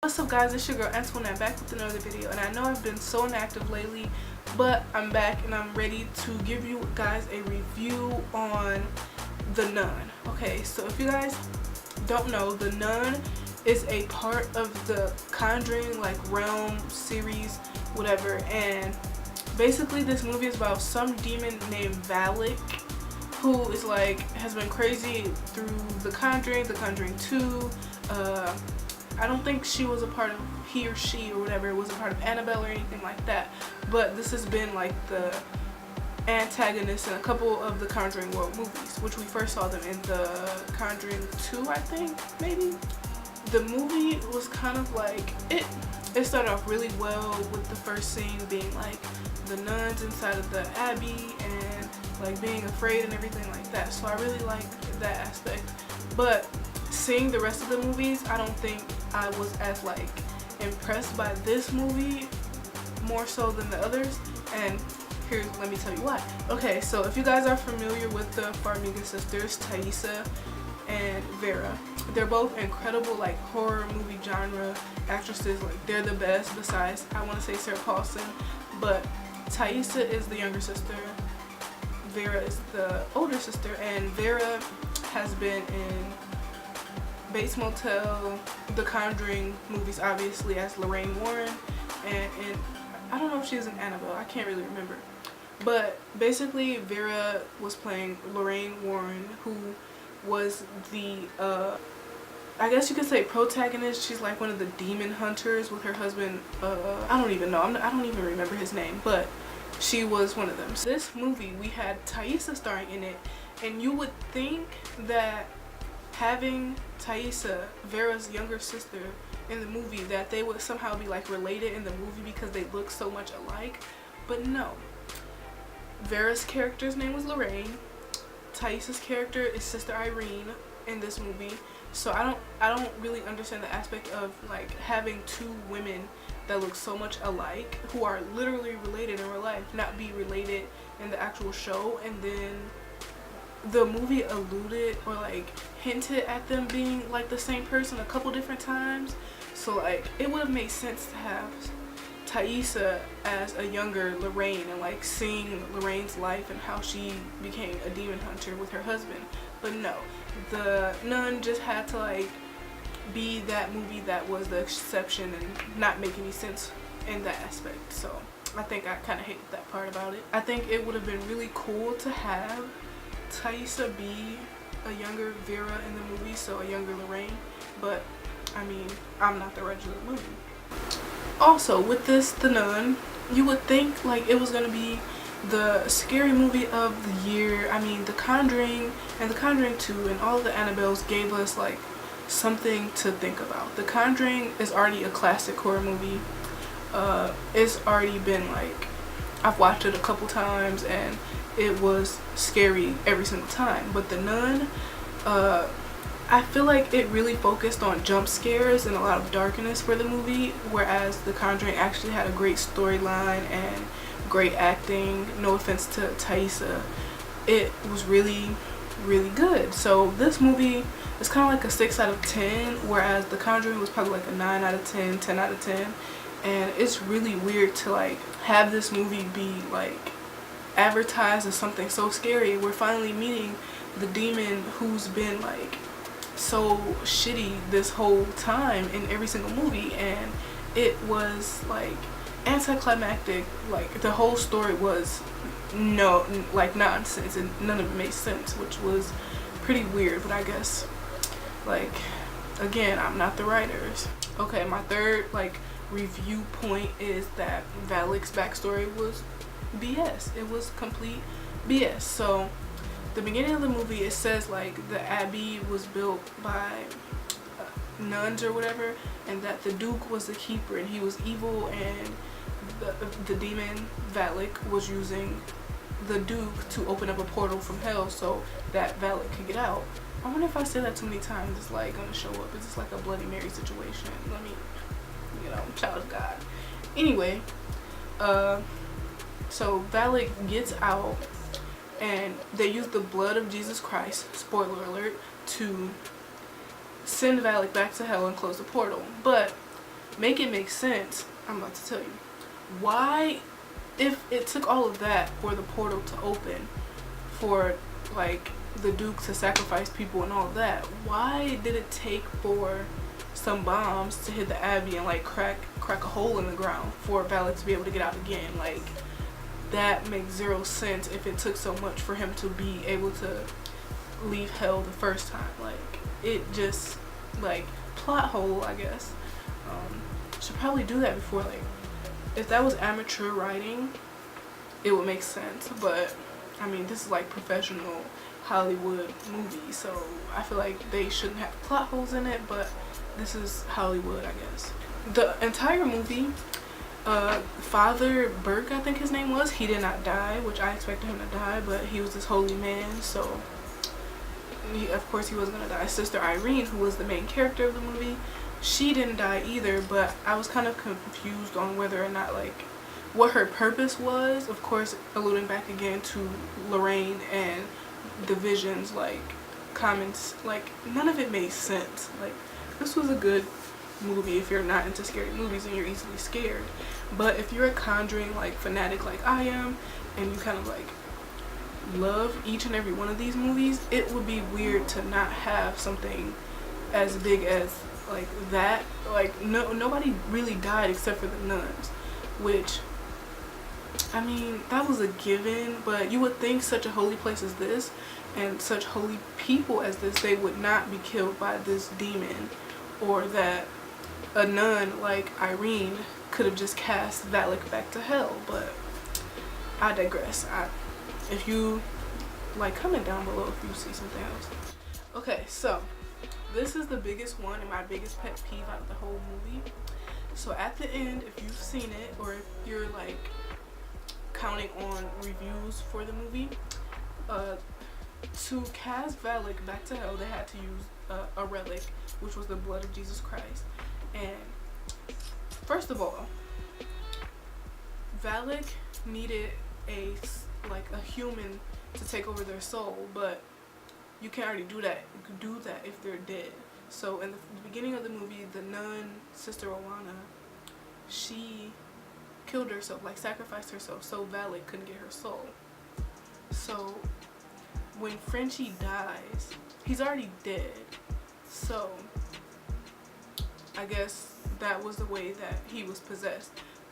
What's up guys, it's your girl Antoinette back with another video, and I know I've been so inactive lately, but I'm back and I'm ready to give you guys a review on The Nun. Okay, so if you guys don't know, The Nun is a part of the Conjuring realm series, whatever, and basically this movie is about some demon named Valak who is has been crazy through The Conjuring, The Conjuring 2, I don't think she was a part of, he or she or whatever, was a part of Annabelle or anything like that, but this has been the antagonist in a couple of the Conjuring World movies, which we first saw them in The Conjuring 2, I think, maybe. The movie was kind of it started off really well with the first scene being the nuns inside of the abbey and being afraid and everything like that, so I really liked that aspect. But seeing the rest of the movies, I don't think I was as impressed by this movie more so than the others, and let me tell you why. Okay, so if you guys are familiar with the Farmiga sisters, Thaisa and Vera, they're both incredible horror movie genre actresses. They're the best, besides I want to say Sarah Paulson, but Thaisa is the younger sister, Vera is the older sister, and Vera has been in Bates Motel, The Conjuring movies obviously as Lorraine Warren, and I don't know if she's in Annabelle, I can't really remember. But basically Vera was playing Lorraine Warren, who was the I guess you could say protagonist. She's one of the demon hunters with her husband, I don't even know, I don't even remember his name, but she was one of them. So this movie, we had Thaisa starring in it, and you would think that having Thaisa, Vera's younger sister, in the movie, that they would somehow be related in the movie because they look so much alike, but no. Vera's character's name was Lorraine. Thaisa's character is Sister Irene in this movie, so I don't really understand the aspect of having two women that look so much alike, who are literally related in real life, not be related in the actual show. And then the movie alluded or hinted at them being the same person a couple different times, so it would have made sense to have Thaisa as a younger Lorraine and seeing Lorraine's life and how she became a demon hunter with her husband. But no, The Nun just had to be that movie that was the exception and not make any sense in that aspect. So I think I kind of hate that part about it. I think it would have been really cool to have Thaisa be a younger Vera in the movie, so a younger Lorraine, but I mean, I'm not the writer of the movie. Also, with this The Nun, you would think it was gonna be the scary movie of the year. I mean, The Conjuring and The Conjuring 2 and all the Annabelles gave us something to think about. The Conjuring is already a classic horror movie. It's already been I've watched it a couple times and it was scary every single time. But The Nun, I feel it really focused on jump scares and a lot of darkness for the movie, whereas The Conjuring actually had a great storyline and great acting. No offense to Thaisa, it was really good. So this movie is kind of a 6 out of 10, whereas The Conjuring was probably a 9 out of 10, 10 out of 10. And it's really weird to have this movie be advertised as something so scary. We're finally meeting the demon who's been so shitty this whole time in every single movie, and it was anticlimactic. The whole story was nonsense and none of it made sense, which was pretty weird. But I guess again, I'm not the writers. Okay, my third review point is that Valak's backstory was BS. It was complete BS. So the beginning of the movie, it says the abbey was built by nuns or whatever, and that the Duke was the keeper and he was evil, and the demon Valak was using the Duke to open up a portal from hell so that Valak could get out. I wonder if I say that too many times, it's gonna show up. Is this a Bloody Mary situation? Let me, child of God. Anyway, so Valak gets out, and they use the blood of Jesus Christ, spoiler alert, to send Valak back to hell and close the portal. But make it make sense, I'm about to tell you. Why, if it took all of that for the portal to open, for like the Duke to sacrifice people and all that, why did it take for some bombs to hit the Abbey and like crack a hole in the ground for Valak to be able to get out again? Like, that makes zero sense if it took so much for him to be able to leave hell the first time. Like, it just, like, plot hole, I guess. Should probably do that before, like, if that was amateur writing, it would make sense. But I mean, this is like professional Hollywood movie, so I feel like they shouldn't have plot holes in it, but this is Hollywood, I guess. The entire movie, Father Burke, I think his name was, he did not die, which I expected him to die, but he was this holy man, so of course he wasn't gonna die. Sister Irene, who was the main character of the movie, she didn't die either, but I was kind of confused on whether or not, like, what her purpose was. Of course, alluding back again to Lorraine and the visions, like, comments, like, none of it made sense. Like, this was a good movie if you're not into scary movies and you're easily scared. But if you're a Conjuring, like, fanatic like I am, and you kind of, like, love each and every one of these movies, it would be weird to not have something as big as, like, that. Like, nobody really died except for the nuns, which, I mean, that was a given, but you would think such a holy place as this and such holy people as this, they would not be killed by this demon, or that a nun like Irene could have just cast Valak back to hell. But I digress. If you like, comment down below if you see something else. Okay, so this is the biggest one and my biggest pet peeve out of the whole movie. So at the end, if you've seen it, or if you're like counting on reviews for the movie, to cast Valak back to hell, they had to use a relic, which was the blood of Jesus Christ. And first of all, Valak needed a human to take over their soul, but you can't already do that. You can do that if they're dead. So in the beginning of the movie, the nun, Sister Oana, she killed herself, like sacrificed herself, so Valak couldn't get her soul. So when Frenchie dies, he's already dead. So I guess that was the way that he was possessed.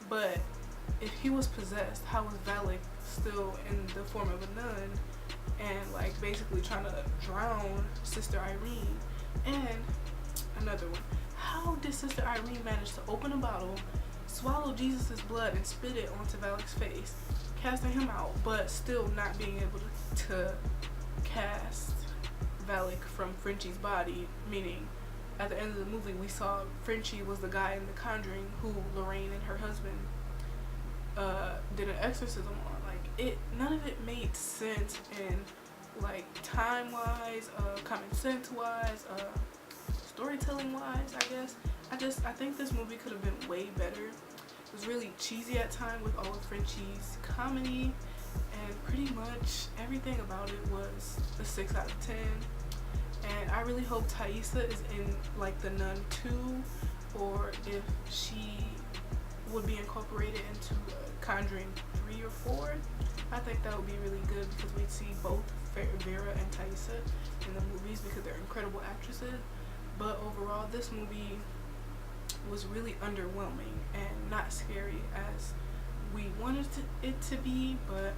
But if he was possessed, how was Valak still in the form of a nun and like basically trying to drown Sister Irene? And another one, how did Sister Irene manage to open a bottle, swallow Jesus' blood and spit it onto Valak's face, casting him out, but still not being able to cast Valak from Frenchie's body? Meaning at the end of the movie we saw Frenchie was the guy in The Conjuring who Lorraine and her husband did an exorcism on. Like, none of it made sense, and like time wise, common sense wise, storytelling wise, I guess. I think this movie could have been way better. It was really cheesy at times with all of Frenchie's comedy, and pretty much everything about it was a 6 out of 10. And I really hope Thaisa is in like the Nun 2, or if she would be incorporated into Conjuring 3 or 4. I think that would be really good, because we'd see both Vera and Thaisa in the movies because they're incredible actresses. But overall, this movie was really underwhelming and not scary as we wanted it to be. But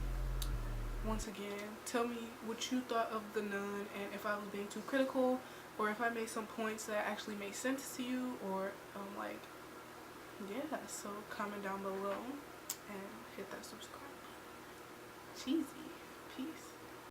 once again, tell me what you thought of The Nun, and if I was being too critical, or if I made some points that actually made sense to you, or like, yeah, so comment down below and hit that subscribe button. Cheesy. Peace.